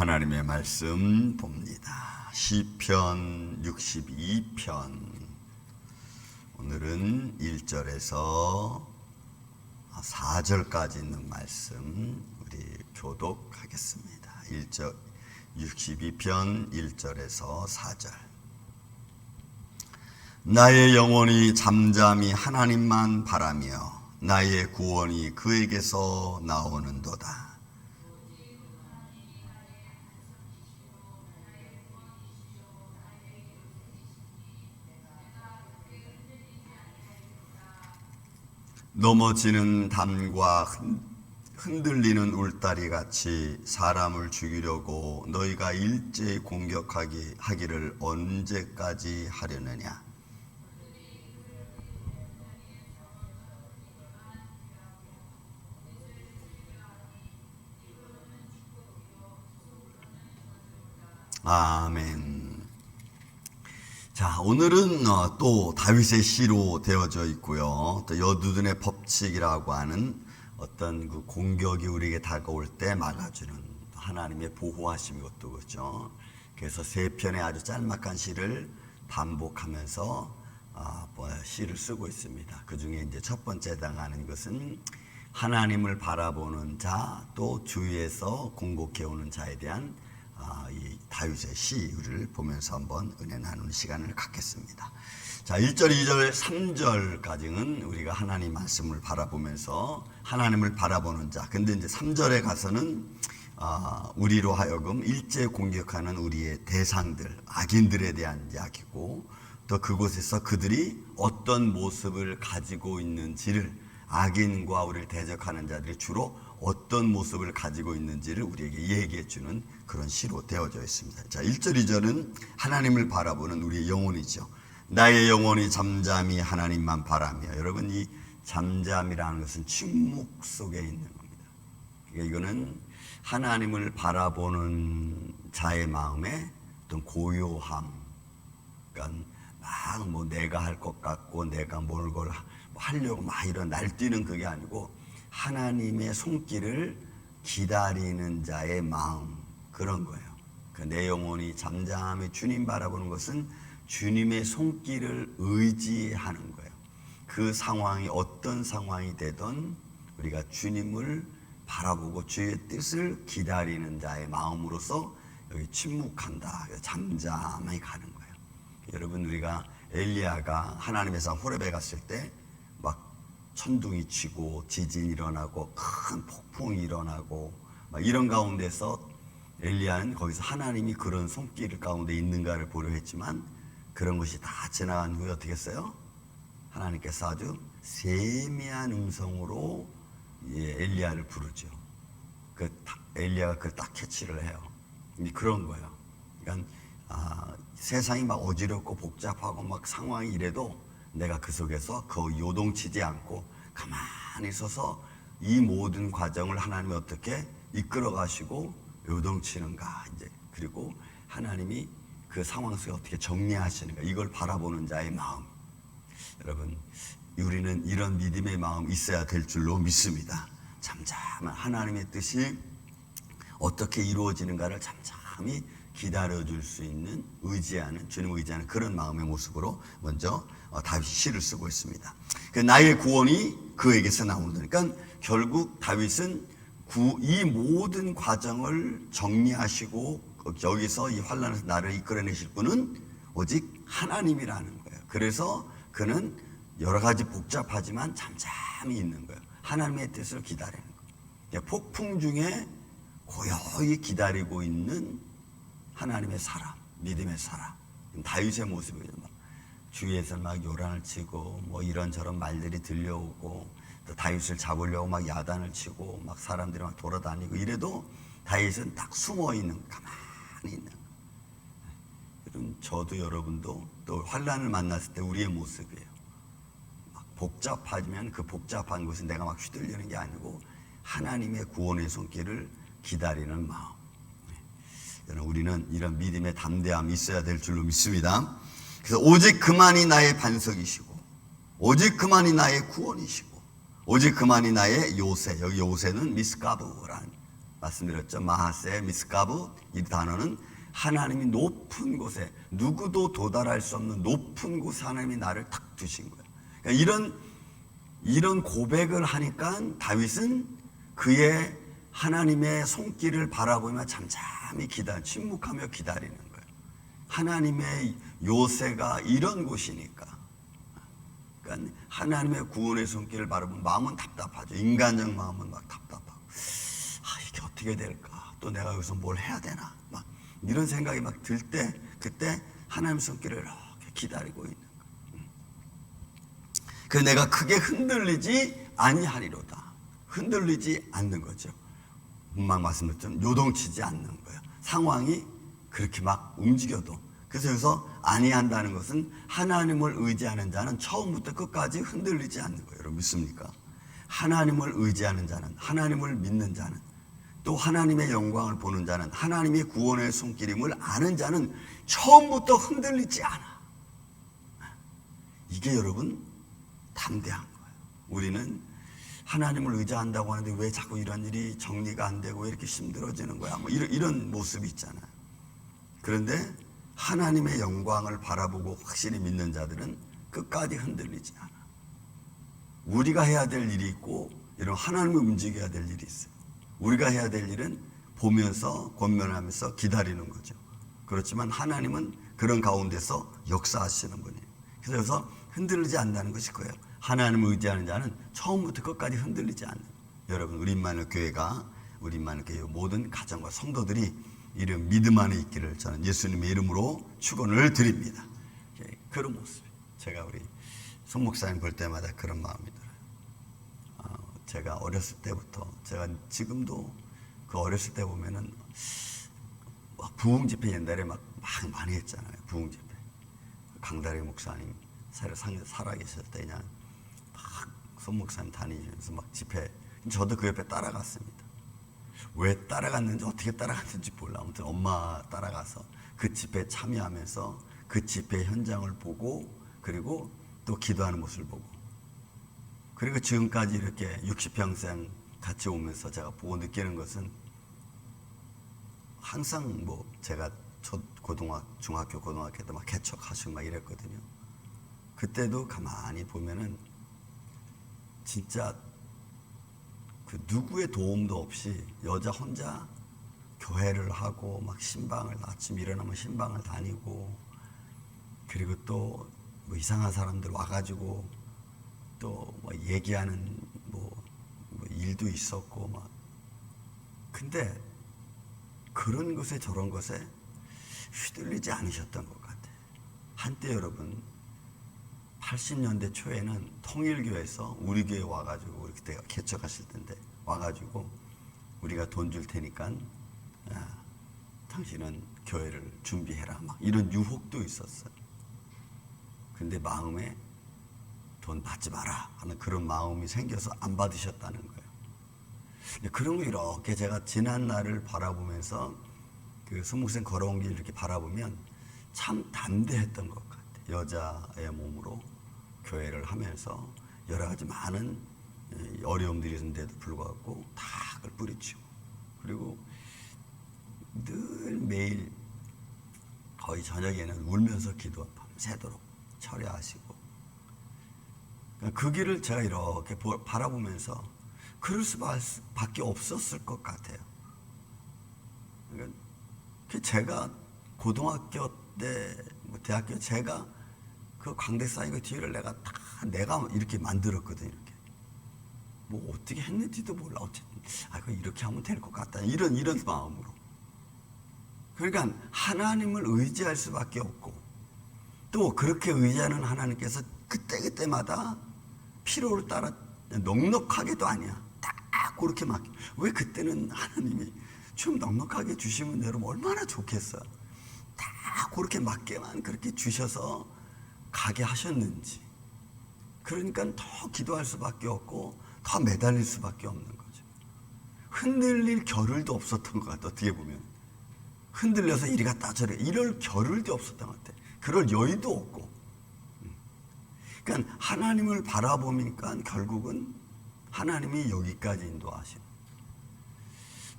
하나님의 말씀 봅니다. 시편 62편. 오늘은 1절에서 4절까지 있는 말씀 우리 교독하겠습니다. 62편 1절에서 4절. 나의 영혼이 잠잠히 하나님만 바라며 나의 구원이 그에게서 나오는도다. 넘어지는 담과 흔들리는 울다리 같이 사람을 죽이려고 너희가 일제히 공격하기를 언제까지 하려느냐. 아멘. 자, 오늘은 또 다윗의 시로 되어져 있고요. 또 여두둔의 법칙이라고 하는 어떤 그 공격이 우리에게 다가올 때 막아주는 하나님의 보호하심이 것도 그렇죠. 그래서 세 편의 아주 짤막한 시를 반복하면서 시를 쓰고 있습니다. 그 중에 이제 첫 번째 해당하는 것은 하나님을 바라보는 자, 또 주위에서 공격해오는 자에 대한 이 다윗의 시를 보면서 한번 은혜 나누는 시간을 갖겠습니다. 자, 1절, 2절, 3절까지는 우리가 하나님 말씀을 바라보면서 하나님을 바라보는 자. 근데 이제 3절에 가서는 우리로 하여금 일제 공격하는 우리의 대상들, 악인들에 대한 이야기고, 또 그곳에서 그들이 어떤 모습을 가지고 있는지를, 악인과 우리를 대적하는 자들이 주로 어떤 모습을 가지고 있는지를 우리에게 얘기해 주는 그런 시로 되어져 있습니다. 자, 1절, 2절은 하나님을 바라보는 우리의 영혼이죠. 나의 영혼이 잠잠히 하나님만 바라며. 여러분, 이 잠잠이라는 것은 침묵 속에 있는 겁니다. 그러니까 이거는 하나님을 바라보는 자의 마음에 어떤 고요함, 그러니까 막 내가 할 것 같고 내가 뭘 하려고 막 이런 날뛰는 그게 아니고 하나님의 손길을 기다리는 자의 마음, 그런 거예요. 내 영혼이 잠잠히 주님 바라보는 것은 주님의 손길을 의지하는 거예요. 그 상황이 어떤 상황이 되든 우리가 주님을 바라보고 주의 뜻을 기다리는 자의 마음으로서 여기 침묵한다, 잠잠히 가는 거예요. 여러분, 우리가 엘리야가 하나님의 산 호렙에 갔을 때 막 천둥이 치고 지진이 일어나고 큰 폭풍이 일어나고 막 이런 가운데서 엘리야는 거기서 하나님이 그런 손길 가운데 있는가를 보려 했지만 그런 것이 다 지나간 후에 어떻게 했어요? 하나님께서 아주 세미한 음성으로 엘리야를 부르죠. 엘리야가 그걸 딱 캐치를 해요. 그런 거예요. 그러니까 세상이 막 어지럽고 복잡하고 막 상황이 이래도 내가 그 속에서 요동치지 않고 가만히 있어서 이 모든 과정을 하나님이 어떻게 이끌어 가시고 요동치는가, 이제 그리고 하나님이 그 상황 속에 어떻게 정리하시는가, 이걸 바라보는 자의 마음. 여러분, 우리는 이런 믿음의 마음이 있어야 될 줄로 믿습니다. 잠잠한 하나님의 뜻이 어떻게 이루어지는가를 잠잠히 기다려줄 수 있는, 주님을 의지하는 그런 마음의 모습으로 먼저 다윗이 시를 쓰고 있습니다. 나의 구원이 그에게서 나온다. 그러니까 결국 다윗은 이 모든 과정을 정리하시고 여기서 이 환난에서 나를 이끌어내실 분은 오직 하나님이라는 거예요. 그래서 그는 여러 가지 복잡하지만 잠잠히 있는 거예요. 하나님의 뜻을 기다리는 거예요. 폭풍 중에 고요히 기다리고 있는 하나님의 사람, 믿음의 사람. 다윗의 모습이에요. 주위에서 막 요란을 치고 뭐 이런저런 말들이 들려오고 또 다윗을 잡으려고 막 야단을 치고 막 사람들이 막 돌아다니고 이래도 다윗은 딱 숨어 있는, 가만히 있는. 여러분, 저도 여러분도 또 환난을 만났을 때 우리의 모습이에요. 막 복잡하면 그 복잡한 것은 내가 막 휘둘리는 게 아니고 하나님의 구원의 손길을 기다리는 마음. 우리는 이런 믿음의 담대함이 있어야 될 줄로 믿습니다. 그래서 오직 그만이 나의 반석이시고 오직 그만이 나의 구원이시고 오직 그만이 나의 요새. 여기 요새는 미스가브라는 말씀드렸죠. 마하세, 미스가브 이 단어는 하나님이 높은 곳에 누구도 도달할 수 없는 높은 곳에 하나님이 나를 탁 두신 거예요. 그러니까 이런 고백을 하니까 다윗은 그의 하나님의 손길을 바라보며 잠잠히 침묵하며 기다리는 거예요. 하나님의 요새가 이런 곳이니까. 그러니까 하나님의 구원의 손길을 바라보면 마음은 답답하죠. 인간적 마음은 막 답답하고, 이게 어떻게 될까? 또 내가 여기서 뭘 해야 되나? 막 이런 생각이 막 들 때, 그때 하나님의 손길을 이렇게 기다리고 있는 거예요. 그 내가 크게 흔들리지 아니하리로다. 흔들리지 않는 거죠. 금방 말씀드렸죠. 요동치지 않는 거예요. 상황이 그렇게 막 움직여도. 그래서 여기서 아니한다는 것은 하나님을 의지하는 자는 처음부터 끝까지 흔들리지 않는 거예요. 여러분 믿습니까? 하나님을 의지하는 자는, 하나님을 믿는 자는, 또 하나님의 영광을 보는 자는, 하나님의 구원의 손길임을 아는 자는 처음부터 흔들리지 않아. 이게 여러분 담대한 거예요. 우리는 하나님을 의지한다고 하는데 왜 자꾸 이런 일이 정리가 안 되고 왜 이렇게 힘들어지는 거야? 뭐 이런 모습이 있잖아요. 그런데 하나님의 영광을 바라보고 확실히 믿는 자들은 끝까지 흔들리지 않아. 우리가 해야 될 일이 있고 이런 하나님을 움직여야 될 일이 있어요. 우리가 해야 될 일은 보면서 권면하면서 기다리는 거죠. 그렇지만 하나님은 그런 가운데서 역사하시는 분이에요. 그래서 여기서 흔들리지 않는다는 것이 그거예요. 하나님을 의지하는 자는 처음부터 끝까지 흔들리지 않는. 여러분 우리 임마누엘 교회가 우리 임마누엘 교회 모든 가정과 성도들이 이런 믿음 안에 있기를 저는 예수님의 이름으로 축원을 드립니다. 그런 모습. 제가 우리 송 목사님 볼 때마다 그런 마음이 들어요. 제가 어렸을 때부터, 제가 지금도 그 어렸을 때 보면은 부흥 집회 옛날에 막 많이 했잖아요. 부흥 집회. 강다리 목사님 살아계실 때 그냥 막 송 목사님 다니면서 막 집회. 저도 그 옆에 따라갔습니다. 왜 따라갔는지 어떻게 따라갔는지 몰라. 아무튼 엄마 따라가서 그 집회에 참여하면서 그 집회 현장을 보고 그리고 또 기도하는 모습을 보고 그리고 지금까지 이렇게 60평생 같이 오면서 제가 보고 느끼는 것은 항상 뭐 제가 중학교 고등학교 때 막 개척하시고 막 이랬거든요. 그때도 가만히 보면은 진짜 그 누구의 도움도 없이 여자 혼자 교회를 하고 막 신방을 아침 일어나면 신방을 다니고 그리고 또 뭐 이상한 사람들 와가지고 또 뭐 얘기하는 뭐 일도 있었고 막 근데 그런 것에 저런 것에 휘둘리지 않으셨던 것 같아요. 한때 여러분 80년대 초에는 통일교에서 우리 교회 와가지고 우리 그때가 개척하실 텐데 와가지고 우리가 돈 줄 테니까 당신은 교회를 준비해라 막 이런 유혹도 있었어요. 근데 마음에 돈 받지 마라 하는 그런 마음이 생겨서 안 받으셨다는 거예요. 근데 그런 거 이렇게 제가 지난 날을 바라보면서 그 손목생 걸어온 길 이렇게 바라보면 참 담대했던 것 같아요. 여자의 몸으로 교회를 하면서 여러 가지 많은 어려움들이 있는데도 불구하고 다 그걸 뿌리치고 그리고 늘 매일 거의 저녁에는 울면서 기도 밤새도록 철야하시고 그 길을 제가 이렇게 바라보면서 그럴 수밖에 없었을 것 같아요. 그러니까 제가 고등학교 때, 대학교 제가 그 광대 쌓이고 뒤를 내가 이렇게 만들었거든요. 이렇게 뭐 어떻게 했는지도 몰라. 어쨌든 이렇게 하면 될 것 같다. 이런 마음으로. 그러니까 하나님을 의지할 수밖에 없고 또 그렇게 의지하는 하나님께서 그때마다 필요를 따라 넉넉하게도 아니야. 딱 그렇게 막. 왜 그때는 하나님이 좀 넉넉하게 주시면 여러분 얼마나 좋겠어요. 다 그렇게 맞게만 그렇게 주셔서 가게 하셨는지. 그러니까 더 기도할 수밖에 없고 더 매달릴 수밖에 없는 거죠. 흔들릴 겨를도 없었던 것 같아. 어떻게 보면 흔들려서 이리 갔다 저리 이럴 겨를도 없었던 것 같아. 그럴 여유도 없고. 그러니까 하나님을 바라보니까 결국은 하나님이 여기까지 인도하시는.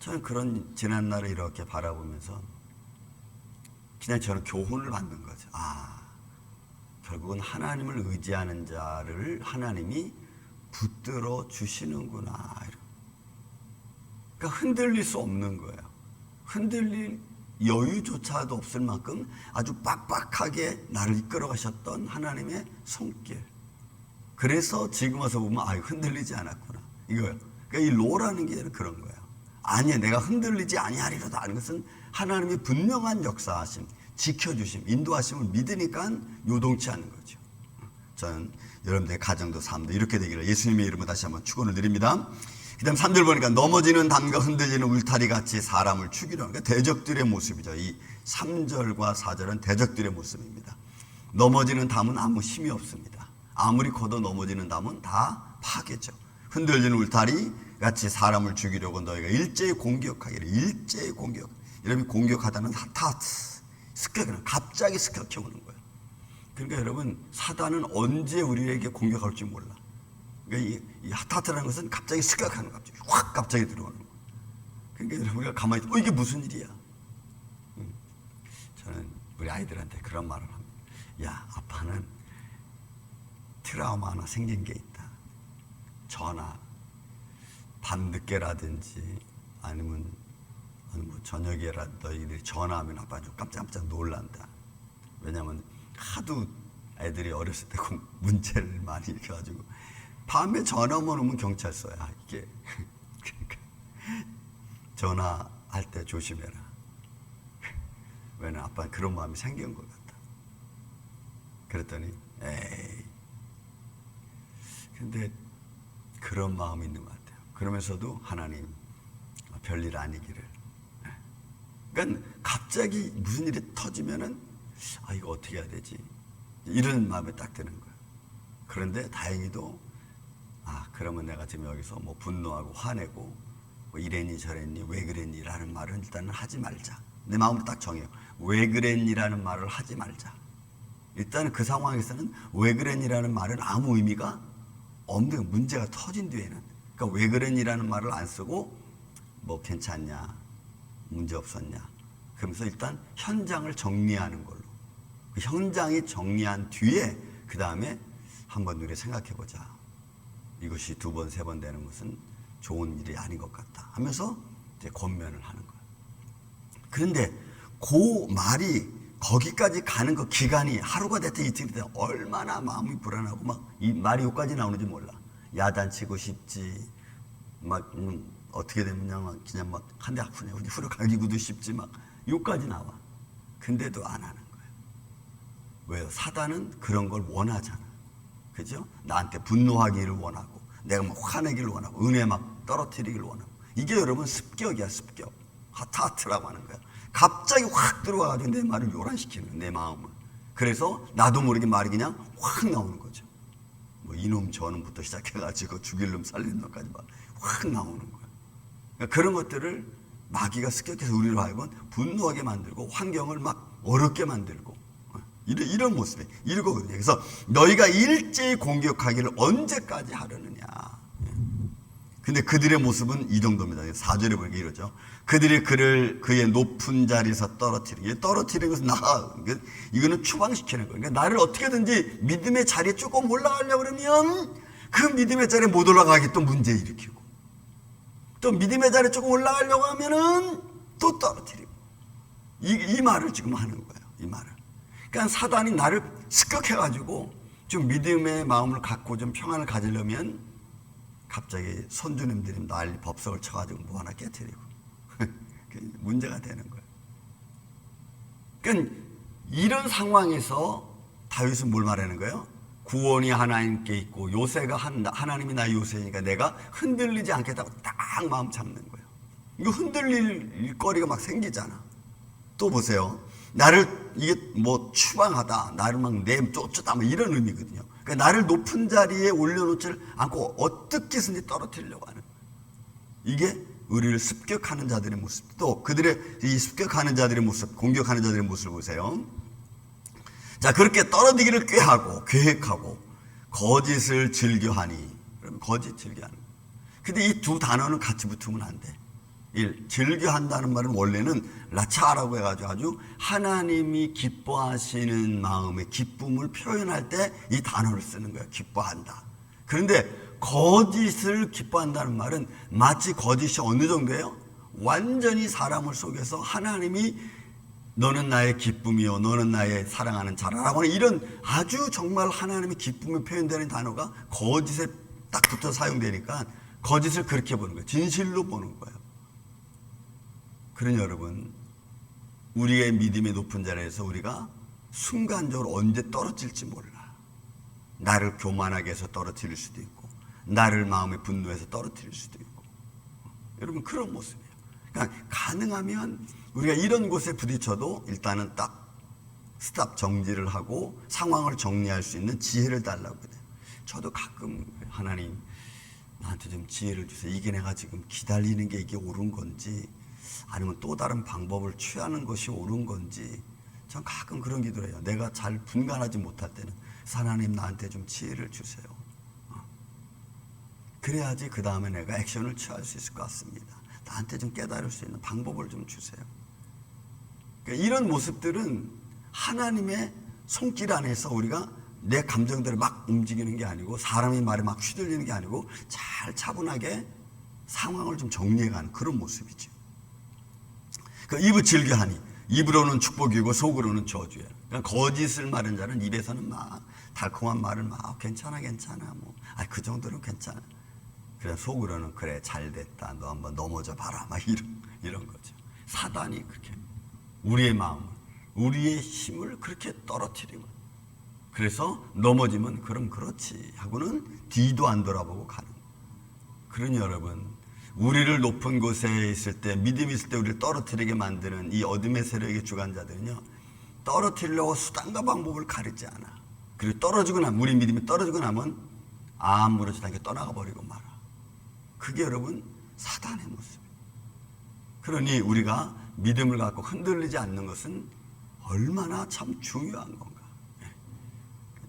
저는 그런 지난 날을 이렇게 바라보면서 그냥 저는 교훈을 받는 거죠. 결국은 하나님을 의지하는 자를 하나님이 붙들어 주시는구나. 그러니까 흔들릴 수 없는 거예요. 흔들릴 여유조차도 없을 만큼 아주 빡빡하게 나를 이끌어 가셨던 하나님의 손길. 그래서 지금 와서 보면 흔들리지 않았구나. 이거예요. 그러니까 이 로라는 게 그런 거예요. 아니야, 내가 흔들리지 아니하리로다 하는 것은 하나님의 분명한 역사하심, 지켜주심, 인도하심을 믿으니까 요동치 않는 거죠. 저는 여러분들의 가정도 삶도 이렇게 되기를 예수님의 이름으로 다시 한번 축원을 드립니다. 그 다음 3절 보니까 넘어지는 담과 흔들리는 울타리 같이 사람을 죽이려. 그러니까 대적들의 모습이죠. 이 3절과 4절은 대적들의 모습입니다. 넘어지는 담은 아무 힘이 없습니다. 아무리 커도 넘어지는 담은 다 파괴죠. 흔들리는 울타리 같이 사람을 죽이려고 너희가 일제히 공격하기를. 일제히 공격. 여러분이 공격하다는 하타트, 습격이나 갑자기 습격해 오는 거예요. 그러니까 여러분, 사단은 언제 우리에게 공격할지 몰라. 그러니까 이 하타트라는 것은 갑자기 습격하는 거죠. 확 갑자기 들어오는 거예요. 그러니까 여러분, 우리가 가만히 있어. 이게 무슨 일이야? 저는 우리 아이들한테 그런 말을 합니다. 야, 아빠는 트라우마 하나 생긴 게 있다. 전화 밤늦게라든지 아니면 뭐 저녁에라도 너희들이 전화하면 아빠 좀 깜짝깜짝 놀란다. 왜냐하면 하도 애들이 어렸을 때 문제를 많이 일으켜가지고 밤에 전화만 오면 경찰서야 이게. 그러니까 전화할 때 조심해라. 왜냐면 아빠는 그런 마음이 생긴 것 같다. 그랬더니 에이, 근데 그런 마음이 있는 것 같아요. 그러면서도 하나님 별일 아니기를. 그러니까 갑자기 무슨 일이 터지면은 이거 어떻게 해야 되지? 이런 마음이 딱 드는 거예요. 그런데 다행히도 그러면 내가 지금 여기서 뭐 분노하고 화내고 뭐 이랬니 저랬니 왜 그랬니 라는 말은 일단은 하지 말자. 내 마음으로 딱 정해요. 왜 그랬니 라는 말을 하지 말자. 일단은 그 상황에서는 왜 그랬니 라는 말은 아무 의미가 없는, 문제가 터진 뒤에는. 그러니까 왜 그랬니라는 말을 안 쓰고 뭐 괜찮냐, 문제 없었냐, 그러면서 일단 현장을 정리하는 걸로. 그 현장이 정리한 뒤에 그 다음에 한번 우리 생각해보자. 이것이 2번, 3번 되는 것은 좋은 일이 아닌 것 같다 하면서 이제 권면을 하는 거예요. 그런데 그 말이 거기까지 가는 그 기간이 하루가 됐든 이틀이 됐든 얼마나 마음이 불안하고 막 이 말이 여기까지 나오는지 몰라. 야단치고 싶지, 막 어떻게 되면 그냥 막 한 대 아프냐, 후려가기고도 싶지, 막 여기까지 나와. 근데도 안 하는 거예요. 왜요? 사단은 그런 걸 원하잖아. 그죠? 나한테 분노하기를 원하고, 내가 막 화내기를 원하고, 은혜 막 떨어뜨리기를 원하고. 이게 여러분 습격이야, 습격. 하타트라고 하는 거야. 갑자기 확 들어와가지고 내 말을 요란시키는, 내 마음을. 그래서 나도 모르게 말이 그냥 확 나오는 거죠. 뭐 이놈 저놈부터 시작해가지고 죽일 놈 살릴 놈까지 막 확 나오는 거예요. 그러니까 그런 것들을 마귀가 습격해서 우리로 하여금 분노하게 만들고 환경을 막 어렵게 만들고 이런 모습이 이거거든요. 그래서 너희가 일제히 공격하기를 언제까지 하려느냐. 근데 그들의 모습은 이 정도입니다. 4절에 보니까 이러죠. 그들이 그의 높은 자리에서 떨어뜨리는 것은 이거는 추방시키는 거예요. 그러니까 나를 어떻게든지 믿음의 자리에 조금 올라가려고 그러면 그 믿음의 자리에 못 올라가게 또 문제 일으키고, 또 믿음의 자리에 조금 올라가려고 하면은 또 떨어뜨리고. 이 말을 지금 하는 거예요. 이 말을. 그러니까 사단이 나를 습격해가지고 좀 믿음의 마음을 갖고 좀 평안을 가지려면 갑자기 선주님들이 날 법석을 쳐가지고 뭐 하나 깨뜨리고 문제가 되는 거예요. 그러니까 이런 상황에서 다윗은 뭘 말하는 거예요? 구원이 하나님께 있고 요새가 하나님이 나의 요새니까 내가 흔들리지 않겠다고 딱 마음 잡는 거예요. 이거 흔들릴 거리가 막 생기잖아. 또 보세요. 나를 이게 뭐 추방하다, 나를 막 쫓다 뭐 이런 의미거든요. 그러니까 나를 높은 자리에 올려놓지를 않고 어떻게 해서든지 떨어뜨리려고 하는 거예요. 이게 우리를 습격하는 자들의 모습, 또 그들의 이 습격하는 자들의 모습, 공격하는 자들의 모습을 보세요. 자, 그렇게 떨어지기를 꾀하고 계획하고 거짓을 즐겨하니. 그러면 거짓 즐겨하는 거예요. 근데 이 두 단어는 같이 붙으면 안 돼. 즐겨한다는 말은 원래는 라차라고 해가지고 아주 하나님이 기뻐하시는 마음의 기쁨을 표현할 때 이 단어를 쓰는 거예요. 기뻐한다. 그런데 거짓을 기뻐한다는 말은 마치 거짓이 어느 정도예요? 완전히 사람을 속여서 하나님이 너는 나의 기쁨이요 너는 나의 사랑하는 자라라고 하는 이런 아주 정말 하나님의 기쁨이 표현되는 단어가 거짓에 딱 붙어 사용되니까 거짓을 그렇게 보는 거예요. 진실로 보는 거예요. 그러니 여러분, 우리의 믿음의 높은 자리에서 우리가 순간적으로 언제 떨어질지 몰라. 나를 교만하게 해서 떨어뜨릴 수도 있고 나를 마음의 분노해서 떨어뜨릴 수도 있고 여러분 그런 모습이에요. 그러니까 가능하면 우리가 이런 곳에 부딪혀도 일단은 딱 스탑 정지를 하고 상황을 정리할 수 있는 지혜를 달라고 해요. 저도 가끔 하나님 나한테 좀 지혜를 주세요. 이게 내가 지금 기다리는 게 이게 옳은 건지 아니면 또 다른 방법을 취하는 것이 옳은 건지 전 가끔 그런 기도를 해요. 내가 잘 분간하지 못할 때는 하나님 나한테 좀 지혜를 주세요. 그래야지 그 다음에 내가 액션을 취할 수 있을 것 같습니다. 나한테 좀 깨달을 수 있는 방법을 좀 주세요. 그러니까 이런 모습들은 하나님의 손길 안에서 우리가 내 감정들을 막 움직이는 게 아니고 사람의 말에 막 휘둘리는 게 아니고 잘 차분하게 상황을 좀 정리해가는 그런 모습이죠. 그러니까 입을 즐겨하니 입으로는 축복이고 속으로는 저주예요. 그러니까 거짓을 말하는 자는 입에서는 막 달콤한 말을 막 괜찮아 뭐 그 정도는 괜찮아. 그래 속으로는 그래 잘됐다 너 한번 넘어져 봐라 막 이런 거죠. 사단이 그렇게 우리의 마음을 우리의 힘을 그렇게 떨어뜨리고 그래서 넘어지면 그럼 그렇지 하고는 뒤도 안 돌아보고 가는 거예요. 그러니 여러분 우리를 높은 곳에 있을 때 믿음이 있을 때 우리를 떨어뜨리게 만드는 이 어둠의 세력의 주관자들은요 떨어뜨리려고 수단과 방법을 가리지 않아. 그리고 떨어지고 나면 우리 믿음이 떨어지고 나면 아무렇지도 않게 떠나가 버리고 말아. 그게 여러분 사단의 모습이에요. 그러니 우리가 믿음을 갖고 흔들리지 않는 것은 얼마나 참 중요한 건가.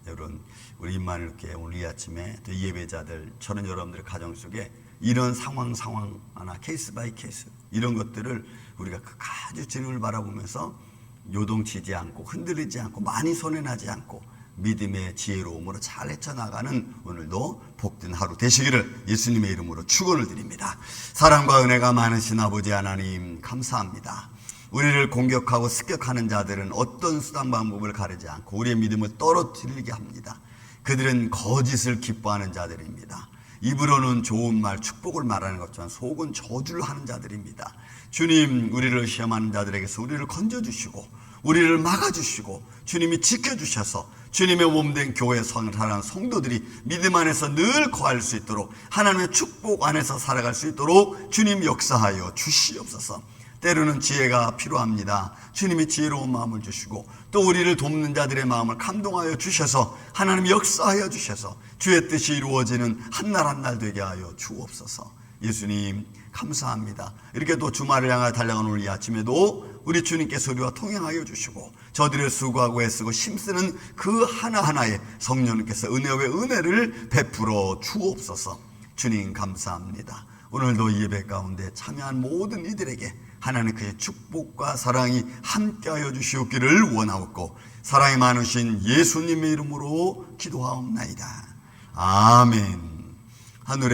여러분 우리 임마누엘교회 오늘 이 아침에 또 예배자들 저는 여러분들의 가정 속에 이런 상황 하나 케이스 바이 케이스 이런 것들을 우리가 아주 진을 바라보면서 요동치지 않고 흔들리지 않고 많이 손해나지 않고 믿음의 지혜로움으로 잘 헤쳐나가는 오늘도 복된 하루 되시기를 예수님의 이름으로 축원을 드립니다. 사랑과 은혜가 많으신 아버지 하나님 감사합니다. 우리를 공격하고 습격하는 자들은 어떤 수단 방법을 가리지 않고 우리의 믿음을 떨어뜨리게 합니다. 그들은 거짓을 기뻐하는 자들입니다. 입으로는 좋은 말, 축복을 말하는 것지만 속은 저주를 하는 자들입니다. 주님, 우리를 시험하는 자들에게서 우리를 건져주시고 우리를 막아주시고 주님이 지켜주셔서 주님의 몸된 교회 사랑하는 성도들이 믿음 안에서 늘 거할 수 있도록 하나님의 축복 안에서 살아갈 수 있도록 주님 역사하여 주시옵소서. 때로는 지혜가 필요합니다. 주님이 지혜로운 마음을 주시고 또 우리를 돕는 자들의 마음을 감동하여 주셔서 하나님 역사하여 주셔서 주의 뜻이 이루어지는 한날 한날 되게 하여 주옵소서. 예수님 감사합니다. 이렇게 또 주말을 향해 달려가는 오늘 이 아침에도 우리 주님께서 우리와 통행하여 주시고 저들의 수고하고 애쓰고 힘쓰는 그 하나하나에 성령님께서 은혜와 은혜를 베풀어 주옵소서. 주님 감사합니다. 오늘도 예배 가운데 참여한 모든 이들에게 하나님 그의 축복과 사랑이 함께하여 주시옵기를 원하옵고 사랑이 많으신 예수님의 이름으로 기도하옵나이다. 아멘. 하늘에